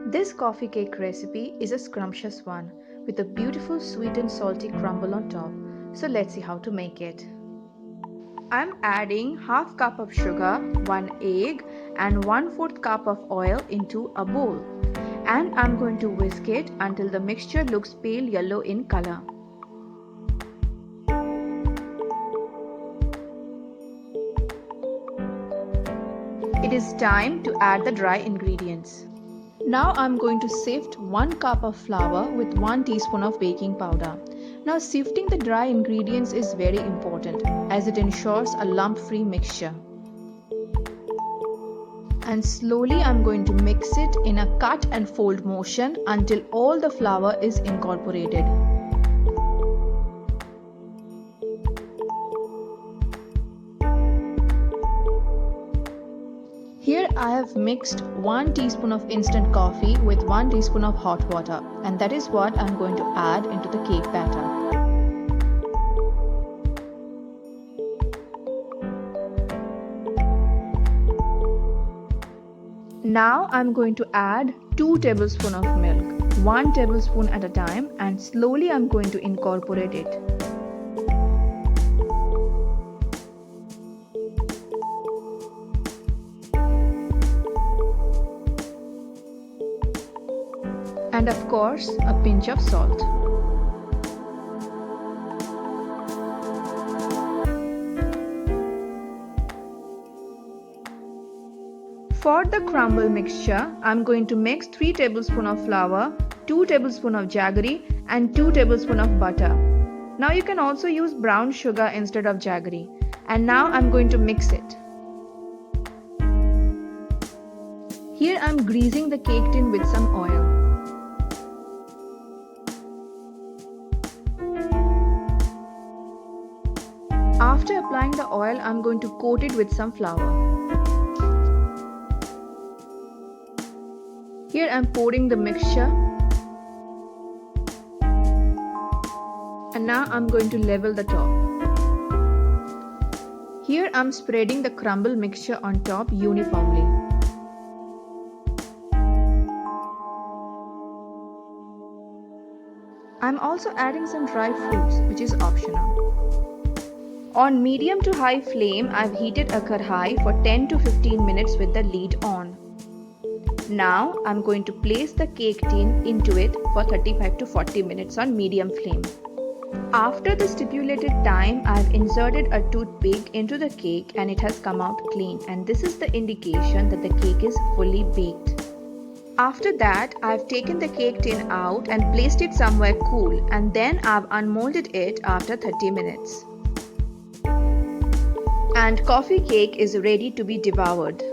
This coffee cake recipe is a scrumptious one with a beautiful sweet and salty crumble on top. So let's see how to make it. I'm adding half cup of sugar, 1 egg and 1/4 cup of oil into a bowl. And I'm going to whisk it until the mixture looks pale yellow in color. It is time to add the dry ingredients. Now I'm going to sift 1 cup of flour with 1 teaspoon of baking powder. Now sifting the dry ingredients is very important as it ensures a lump-free mixture. And slowly I'm going to mix it in a cut and fold motion until all the flour is incorporated. Here I have mixed 1 teaspoon of instant coffee with 1 teaspoon of hot water, and that is what I'm going to add into the cake batter. Now I'm going to add 2 tablespoons of milk, 1 tablespoon at a time, and slowly I'm going to incorporate it. And of course, a pinch of salt. For the crumble mixture, I'm going to mix 3 tablespoons of flour, 2 tablespoons of jaggery and 2 tablespoons of butter. Now you can also use brown sugar instead of jaggery. And now I'm going to mix it. Here I'm greasing the cake tin with some oil. After applying the oil, I'm going to coat it with some flour. Here I'm pouring the mixture. And now I'm going to level the top. Here I'm spreading the crumble mixture on top uniformly. I'm also adding some dry fruits, which is optional. On medium to high flame, I've heated a kadhai for 10 to 15 minutes with the lid on. Now I'm going to place the cake tin into it for 35 to 40 minutes on medium flame. After the stipulated time, I've inserted a toothpick into the cake and it has come out clean, and this is the indication that the cake is fully baked. After that, I've taken the cake tin out and placed it somewhere cool, and then I've unmolded it after 30 minutes. And coffee cake is ready to be devoured.